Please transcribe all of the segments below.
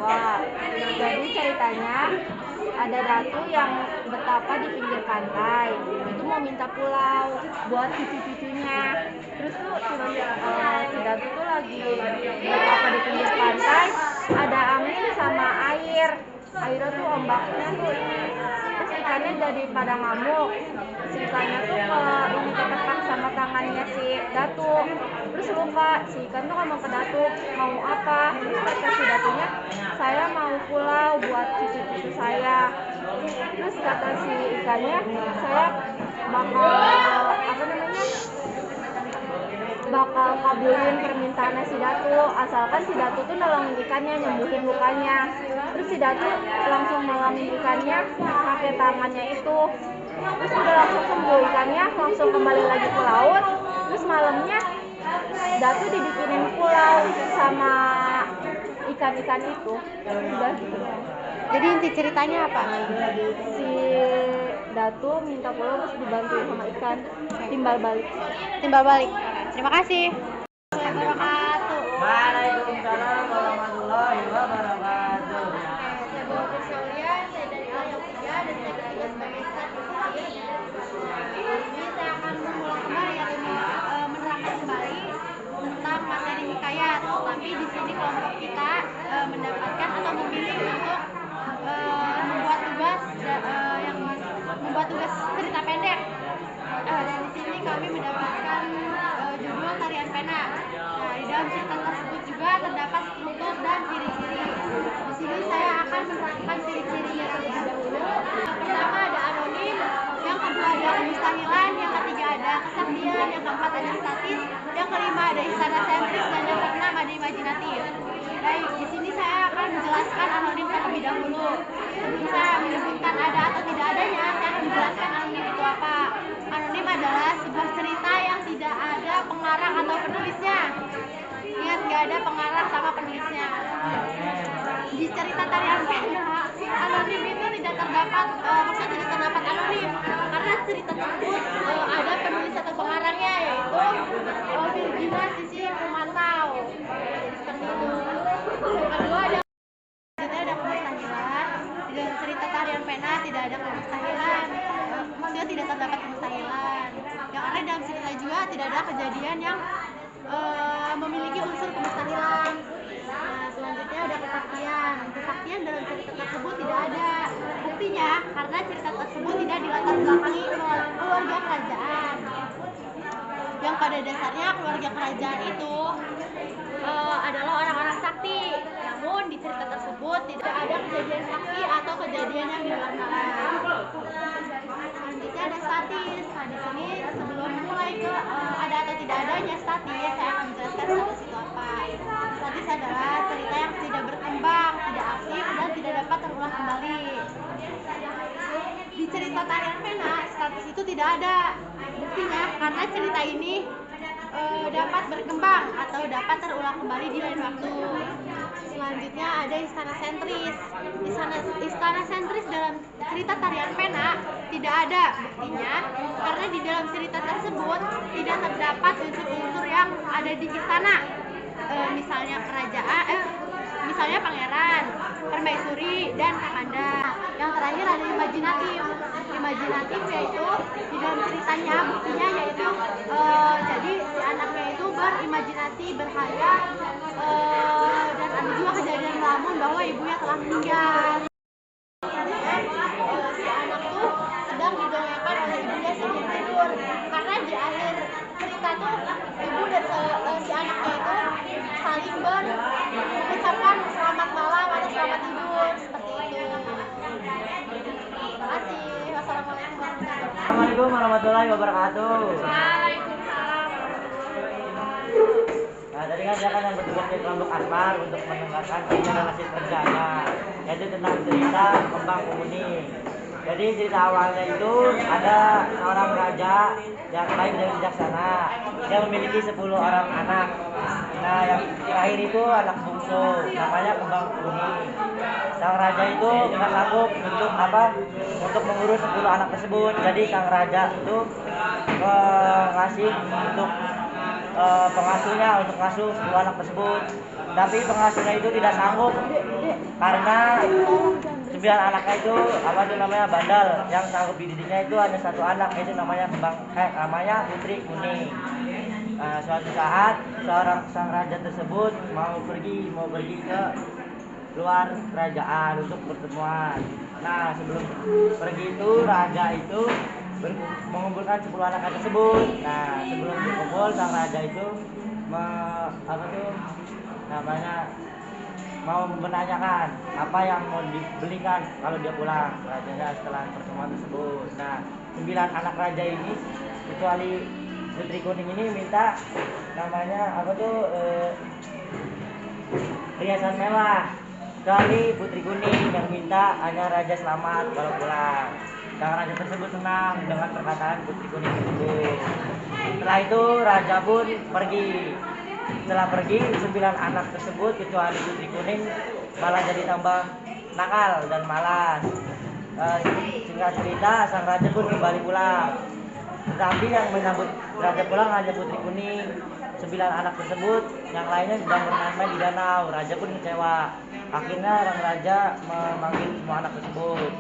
Jawa. Jadi ceritanya ada datu yang betapa di pinggir pantai, itu mau minta pulau buat cucu-cucunya. Terus tuh si datu tuh lagi betapa di pinggir pantai, ada angin sama airnya tuh ombaknya tuh ini, terus ikannya jadi pada ngamuk. Si ikannya tuh ini ketepak sama tangannya si datu, terus luka. Si ikan tuh ngomong ke datu, mau apa? Terus kata si datunya, saya mau pulau buat cucu-cucu saya. Terus kata si ikannya, saya bakal kabulin permintaan si datu, asalkan si datu tuh nolongin ikannya, nyembuhin lukanya. Terus si datu langsung nolongin ikannya pakai tangannya itu, terus udah langsung sembuh ikannya, langsung kembali lagi ke laut. Terus malamnya datu dibikinin pulau sama ikan-ikan itu. Udah gitu. Jadi inti ceritanya apa? Si datu minta pulau terus dibantuin sama ikan, timbal balik. Terima kasih. Waalaikumsalam warahmatullahi wabarakatuh. Saya Bawa Saulia, saya dari Al-3 dan saya bertugas sebagai staff di sini. Ini saya akan mengulang kembali atau menerangkan kembali tentang materi hikayat. Tapi di sini kelompok kita mendapatkan atau memilih untuk membuat tugas cerita pendek. Dan di sini kami mendapatkan judul Tarian Pena. Nah, di dalam cerita tersebut juga terdapat struktur dan ciri-ciri. Di sini saya akan menerangkan ciri-cirinya terlebih dahulu. Yang pertama ada anonim, yang kedua ada kemustahilan, yang ketiga ada kesaktian, yang keempat ada statis, yang kelima ada istana sentris, dan yang keenam ada imajinatif. Baik, di sini saya akan menjelaskan anonim terlebih dahulu. Sebelum saya menyebutkan ada atau tidak adanya, saya akan menjelaskan anonim itu apa. Anonim adalah sebuah cerita yang tidak ada pengarang atau penulisnya. Ingat, nggak ada pengarang sama penulisnya. Di cerita Tarian Pena, anonim itu tidak terdapat, maksudnya tidak terdapat anonim karena cerita tersebut ada penulis atau pengarangnya, yaitu Virginia Sisi Pemantau. Jadi seperti itu. Yang kedua ada kemustahilan. Di dalam cerita Tarian Pena tidak ada kemustahilan, maksudnya tidak terdapat kemustahilan. Yang ada dalam cerita juga tidak ada kejadian yang memiliki unsur kemustahilan. Nah, selanjutnya ada kesaktian. Kesaktian dalam cerita tersebut tidak ada. Buktinya karena cerita tersebut tidak dilatar belakangi keluarga kerajaan. Yang pada dasarnya keluarga kerajaan itu adalah orang-orang sakti. Namun di cerita tersebut tidak ada kejadian sakti atau kejadian yang di luar nalar. Selanjutnya ada statis. Nah, di sini sebelum mulai ke ada atau tidak adanya statis, saya akan menjelaskan statis itu apa. Statis adalah cerita yang tidak berkembang, tidak aktif, dan tidak dapat terulang kembali. Di cerita Tarian Pena, statis itu tidak ada. Buktinya karena cerita ini dapat berkembang atau dapat terulang kembali di lain waktu. Selanjutnya ada istana sentris. Istana sentris dalam cerita Tarian Pena tidak ada. Buktinya karena di dalam cerita tersebut tidak terdapat unsur-unsur yang ada di istana. Misalnya kerajaan, misalnya pangeran, permaisuri, dan kakanda. Yang terakhir ada imajinatif. Imajinatif yaitu di dalam ceritanya, buktinya yaitu jadi si anaknya itu berimajinasi, berhayal, dan ada juga kejadian melamun bahwa ibunya telah meninggal. Si anak tuh sedang didongengkan oleh ibunya sambil tidur, karena di akhir cerita tuh ibu dan si anaknya itu saling mengucapkan selamat malam atau selamat tidur, seperti itu. Terima kasih. Assalamualaikum warahmatullahi wabarakatuh. Waalaikumsalam. Nah, tadi kan saya kan yang bertugas di kelompok Anwar untuk mendengarkan cerita hasil kerjanya, yaitu tentang cerita Kembang Kuning. Jadi cerita awalnya itu ada seorang raja yang baik dan bijaksana. Dia memiliki 10 orang anak. Nah, yang terakhir itu anak bungsu, namanya Kembang Kuning. Sang raja itu nggak sanggup untuk mengurus 10 anak tersebut. Jadi sang raja itu ngasih untuk pengasuhnya untuk ngasuh 10 anak tersebut. Tapi pengasuhnya itu tidak sanggup karena 9 anaknya itu bandel. Yang sanggup dididiknya itu hanya 1 anak, itu namanya Putri Kuning. Suatu saat sang raja tersebut mau pergi ke luar kerajaan untuk pertemuan. Nah, sebelum pergi itu raja itu mengumpulkan 10 anak tersebut. Nah, sebelum berkumpul sang raja itu mau menanyakan apa yang mau dibelikan kalau dia pulang rajanya setelah pertemuan tersebut. Nah, 9 anak raja ini kecuali Putri Kuning ini minta hiasan mewah. Kecuali Putri Kuning yang minta hanya raja selamat kalau pulang. Sang raja tersebut senang dengan perkataan Putri Kuning tersebut. Setelah itu raja pun pergi. Setelah pergi, 9 anak tersebut kecuali Putri Kuning malah jadi tambah nakal dan malas. Singkat cerita, sang raja pun kembali pulang. Tetapi yang menyambut raja pulang hanya Putri Kuning. 9 anak tersebut yang lainnya sedang bermain di danau. Raja pun kecewa. Akhirnya sang raja memanggil semua anak tersebut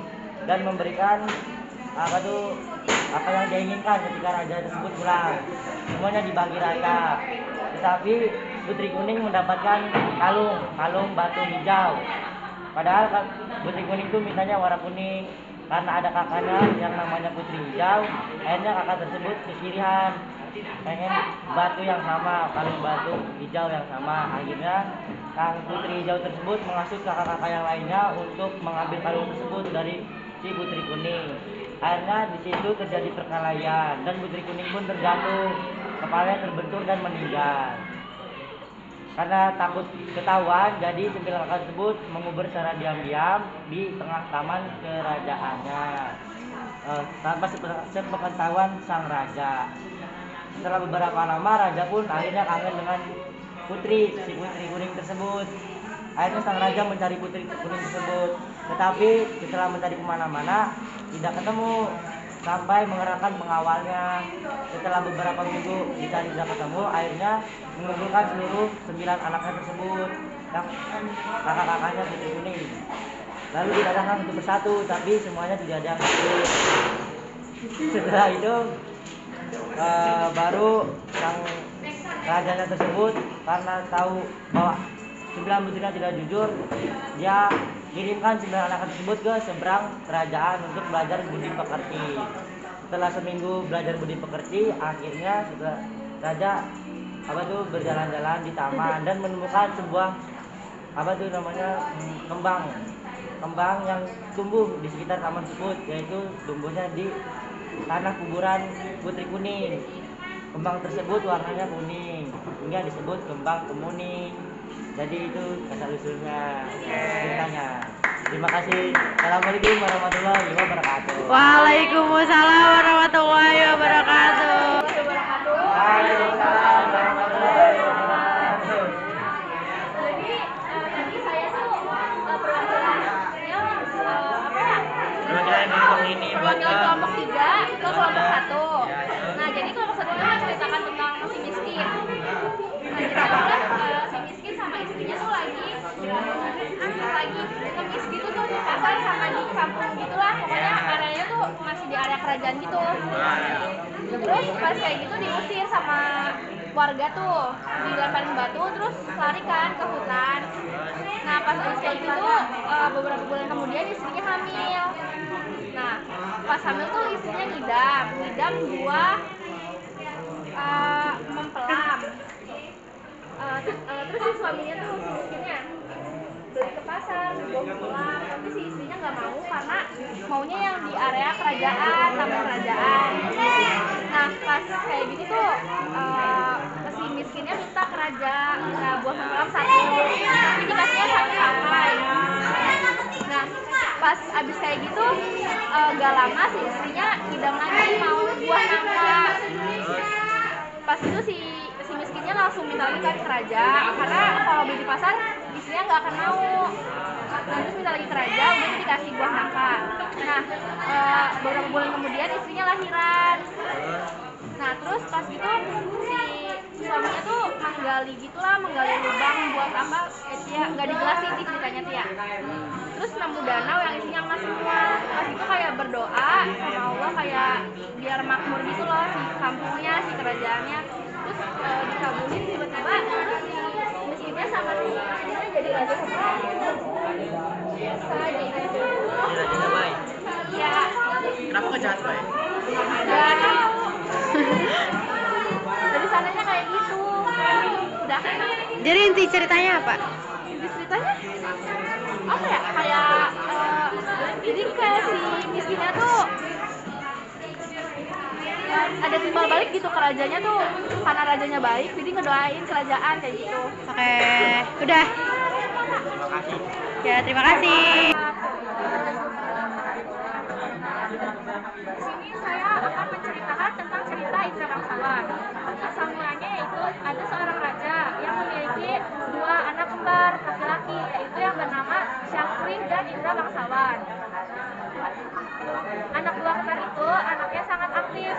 dan memberikan apa yang dia inginkan ketika raja tersebut pulang. Semuanya dibagi rata. Tetapi Putri Kuning mendapatkan kalung batu hijau. Padahal Putri Kuning itu mintanya warna kuning. Karena ada kakaknya yang namanya Putri Hijau, akhirnya kakak tersebut kesirihan pengen batu yang sama, kalung batu hijau yang sama. Akhirnya Kang Putri Hijau tersebut mengasuh kakak-kakak yang lainnya untuk mengambil kalung tersebut dari si Putri Kuning. Akhirnya di situ terjadi perkelahian dan Putri Kuning pun terjatuh, kepalanya terbentur dan meninggal. Karena takut ketahuan, jadi 9 kakak tersebut mengubur secara diam-diam di tengah taman kerajaannya tanpa sepengetahuan sang raja. Setelah beberapa lama, raja pun akhirnya kangen dengan si Putri Kuning tersebut. Akhirnya sang raja mencari Putri Kuning tersebut, tetapi setelah mencari kemana-mana tidak ketemu, sampai mengerahkan pengawalnya. Setelah beberapa minggu dicari tidak ketemu, akhirnya mengumpulkan seluruh 9 anaknya tersebut yang kakak-kakaknya Putri Kuning. Lalu didatangkan satu persatu, tapi semuanya tidak ada yang hidup. Setelah itu baru sang rajanya tersebut karena tahu bahwa 9 putrinya tidak jujur, dia kirimkan 9 anak tersebut ke seberang kerajaan untuk belajar budi pekerti. Setelah seminggu belajar budi pekerti, akhirnya raja berjalan-jalan di taman dan menemukan sebuah kembang yang tumbuh di sekitar taman tersebut, yaitu tumbuhnya di tanah kuburan Putri Kuning. Kembang tersebut warnanya kuning, hingga disebut kembang kemuning. Jadi itu asal usulnya ceritanya. Terima kasih. Assalamualaikum warahmatullahi wabarakatuh. Waalaikumsalam warahmatullahi wabarakatuh. Waalaikumsalam warahmatullahi wabarakatuh. Jadi tadi saya tuh perwakilannya Perwakilan kelompok ini buat kelompok 3 ke kelompok 1. Nah, jadi kelompok 1 itu menceritakan tentang si miskin. Nah, kita si miskin sama istrinya tuh lagi ngemis gitu tuh di pasar sama di kampung gitulah, pokoknya areanya tuh masih di area kerajaan gitu. Terus pas kayak gitu diusir sama warga tuh, dilemparin batu terus lari kan ke hutan. Nah, pas habis kayak gitu beberapa bulan kemudian istrinya hamil. Nah, pas hamil tuh istrinya ngidam buah mempelam. Terus si suaminya tuh si miskinnya beli ke pasar buah mempelam, tapi si istrinya nggak mau karena maunya yang di area kerajaan, taman kerajaan. Nah, pas kayak gitu tuh si miskinnya minta ke raja buah mempelam 1, tapi dikasihnya 1 sampai. Nah, pas abis kayak gitu gak lama si istrinya ngidam lagi mau buah nangka. Pas itu si miskinnya langsung minta lagi kan ke raja, karena kalau beli di pasar istrinya nggak akan mau. Nah, terus minta lagi ke raja, udah dikasih buah nangka. Nah, beberapa bulan kemudian istrinya lahiran. Nah, terus pas gitu si suaminya tuh menggali gitulah, menggali lubang buat apa? Ya nggak dijelasin sih ceritanya tuh ya. Terus nemu danau yang isinya emas semua. Pas itu kayak berdoa sama Allah kayak biar makmur gitu loh si kampungnya, si kerajaannya. Terus dikabulin tiba-tiba terus miskinnya sama si miskinnya jadi raja semua. Biasa gitu. Jadi rajanya baik. Ya, Kenapa nggak jahat baik? nggak tahu. Dari sananya kayak gitu. Udah. Jadi inti ceritanya apa? Inti ceritanya apa ya? Kayak jadi kayak si miskinnya tuh ada timbal balik gitu ke rajanya tuh, karena rajanya baik jadi ngedoain kerajaan kayak gitu. Oke, udah. Terima kasih. Ya, terima kasih. Di sini saya akan menceritakan tentang cerita Indra Bangsawan. Asal mulanya yaitu ada seorang raja yang memiliki dua anak kembar laki-laki, yaitu yang bernama Syafri dan Indra Bangsawan. Anak dua kembar itu anaknya sangat aktif.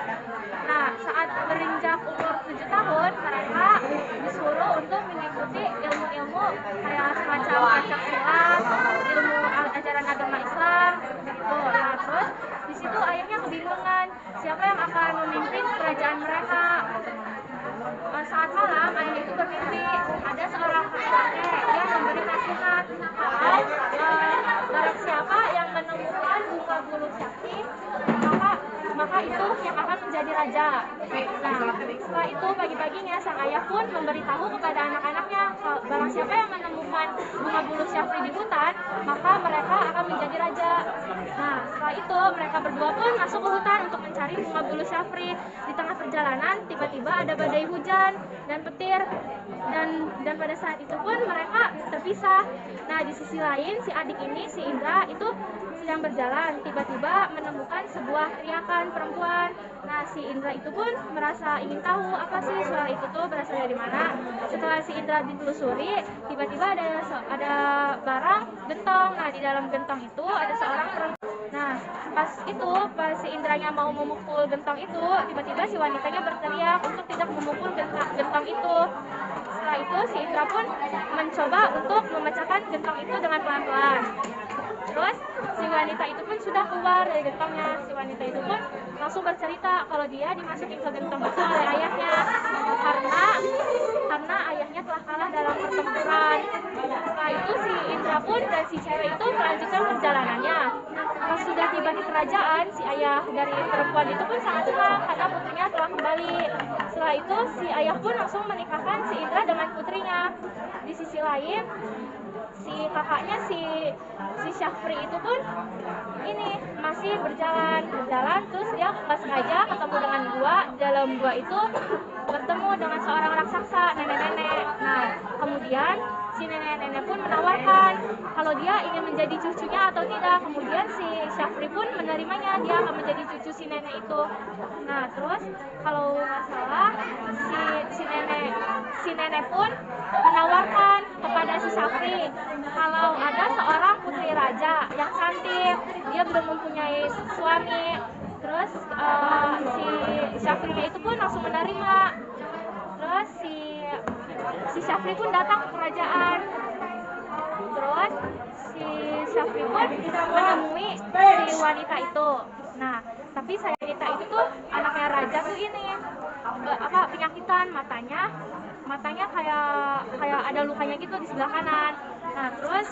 Nah, saat berinjak umur 7 tahun, mereka disuruh untuk mengikuti ilmu-ilmu kayak semacam Pancasila, ilmu ajaran agama Islam, gitu. Nah, terus di situ ayahnya kebingungan siapa yang akan memimpin kerajaan mereka. Saat malam ayah itu bermimpi ada seorang kakek yang memberi nasihat kalau barang siapa yang menemukan bunga bulu sakti maka itu yang akan menjadi raja. Nah, setelah itu pagi-paginya sang ayah pun memberitahu kepada anak-anaknya barang siapa yang menemukan bunga bulu syafri di hutan maka mereka akan menjadi raja. Nah, setelah itu mereka berdua pun masuk ke hutan untuk mencari bunga bulu syafri. Di tengah perjalanan tiba-tiba ada badai hujan dan petir dan pada saat itu pun mereka terpisah. Nah, di sisi lain si adik ini, si Indra itu sedang berjalan, tiba-tiba menemukan sebuah teriakan perempuan. Nah, si Indra itu pun merasa ingin tahu apa sih suara itu tuh berasal dari mana. Setelah si Indra ditelusuri, tiba-tiba ada barang gentong. Nah, di dalam gentong itu ada seorang perempuan. Nah, pas si Indranya mau memukul gentong itu, tiba-tiba si wanitanya berteriak untuk tidak memukul gentong itu. Setelah itu si Indra pun mencoba untuk memecahkan gentong itu dengan pelan-pelan. Terus si wanita itu pun sudah keluar dari gentongnya. Si wanita itu pun langsung bercerita kalau dia dimasukin ke gentong itu oleh ayahnya karena ayahnya telah kalah dalam pertempuran. Setelah itu si Indra pun dan si cewek itu melanjutkan perjalanannya. Pas sudah tiba di kerajaan, si ayah dari perempuan itu pun sangat senang karena putrinya telah kembali. Setelah itu si ayah pun langsung menikahkan si Indra dengan putrinya. Di sisi lain si kakaknya si Syafri itu pun ini masih berjalan terus dia nggak sengaja ketemu dengan gua. Dalam gua itu bertemu dengan seorang raksasa nenek-nenek. Nah, kemudian si nenek-nenek pun menawarkan kalau dia ingin menjadi cucunya atau tidak. Kemudian si Syafri pun menerimanya, dia akan menjadi cucu si nenek itu. Nah, terus kalau nggak salah si nenek pun menawarkan kepada si Syafri kalau ada seorang putri raja yang cantik, dia belum mempunyai suami. Terus si Syafrinya itu pun langsung menerima. Terus si Syafri pun datang ke kerajaan. Terus si Syafri pun menemui si wanita itu. Nah, tapi saya wanita itu tuh anaknya raja tuh ini penyakitan matanya kayak ada lukanya gitu di sebelah kanan. Nah, terus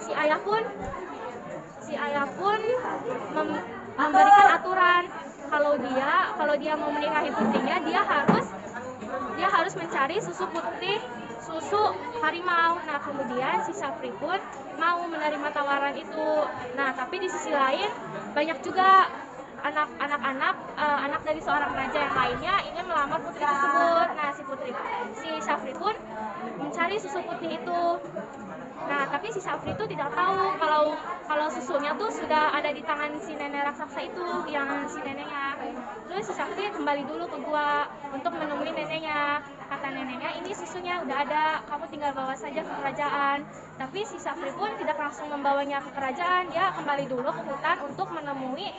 si ayah pun memberikan aturan kalau dia mau menikahi putrinya dia harus mencari susu harimau. Nah, kemudian si Syafri pun mau menerima tawaran itu. Nah, tapi di sisi lain banyak juga anak dari seorang raja yang lainnya ingin melamar putri tersebut. Nah, si Syafri pun mencari susu putih itu. Nah, tapi si Syafri itu tidak tahu kalau susunya tuh sudah ada di tangan si nenek raksasa itu, yang si neneknya. Terus si Syafri kembali dulu ke gua untuk menemui neneknya. Kata neneknya, ini susunya udah ada, kamu tinggal bawa saja ke kerajaan. Tapi si Syafri pun tidak langsung membawanya ke kerajaan, dia kembali dulu ke hutan untuk menemui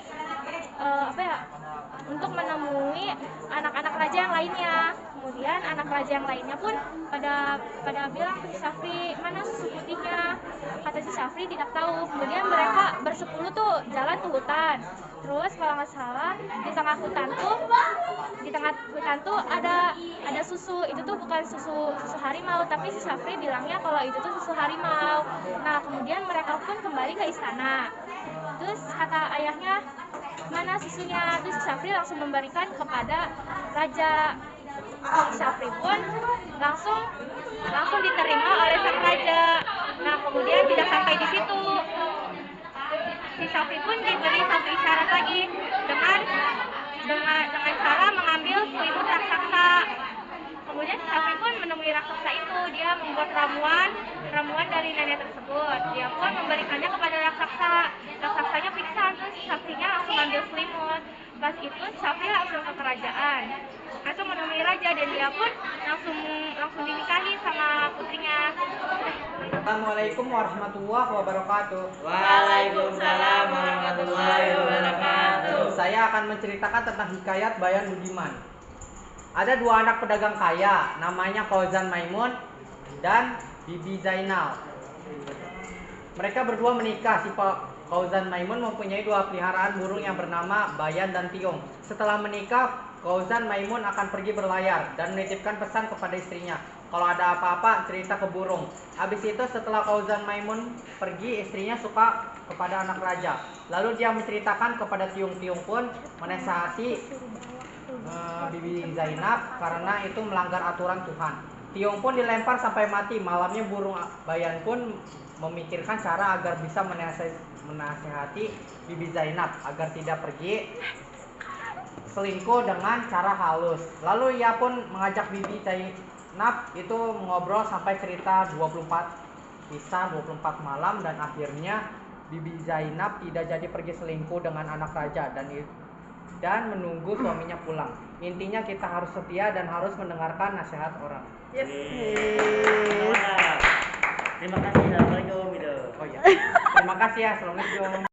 anak-anak raja yang lainnya. kemudian anak raja yang lainnya pun pada bilang ke si Syafri, mana susu putihnya? Kata si Syafri tidak tahu. Kemudian mereka bersepuluh tuh jalan ke hutan. Terus kalau nggak salah di tengah hutan tuh ada susu. Itu tuh bukan susu harimau, tapi si Syafri bilangnya kalau itu tuh susu harimau. Nah kemudian mereka pun kembali ke istana. Terus kata ayahnya, mana susunya? Terus Syafri langsung memberikan kepada raja. Syafri pun langsung diterima oleh sang raja. Nah kemudian tidak sampai di situ, si Syafri pun diberi satu isyarat lagi dengan cara mengambil selimut raksasa. Kemudian si Syafri pun menemui raksasa itu. Dia membuat ramuan dari nenek tersebut. Dia pun memberikannya kepada raksasa. Raksasanya pingsan, terus Syafrinya langsung ambil selimut. Pas itu Syafri langsung ke kerajaan, langsung menemui raja, dan dia pun langsung dinikahi sama putrinya. Assalamualaikum warahmatullahi wabarakatuh. Waalaikumsalam warahmatullahi wabarakatuh. Saya akan menceritakan tentang hikayat Bayan Budiman. Ada dua anak pedagang kaya, namanya Fauzan Maimun dan Bibi Zainal. Mereka berdua menikah. Si Fauzan Maimun mempunyai dua peliharaan burung yang bernama Bayan dan Tiung. Setelah menikah, Fauzan Maimun akan pergi berlayar dan menitipkan pesan kepada istrinya. Kalau ada apa-apa, cerita ke burung. Habis itu setelah Fauzan Maimun pergi, istrinya suka kepada anak raja. Lalu dia menceritakan kepada Tiung. Tiung pun menasihati Bibi Zainab karena itu melanggar aturan Tuhan. Tiung pun dilempar sampai mati. Malamnya burung Bayan pun memikirkan cara agar bisa menasihati Bibi Zainab agar tidak pergi selingkuh dengan cara halus. Lalu ia pun mengajak Bibi Zainab itu mengobrol sampai cerita 24 malam, dan akhirnya Bibi Zainab tidak jadi pergi selingkuh dengan anak raja dan menunggu suaminya pulang. Intinya kita harus setia dan harus mendengarkan nasihat orang. Yes. Terima kasih. Assalamualaikum. Oh ya. Terima kasih ya. Assalamualaikum.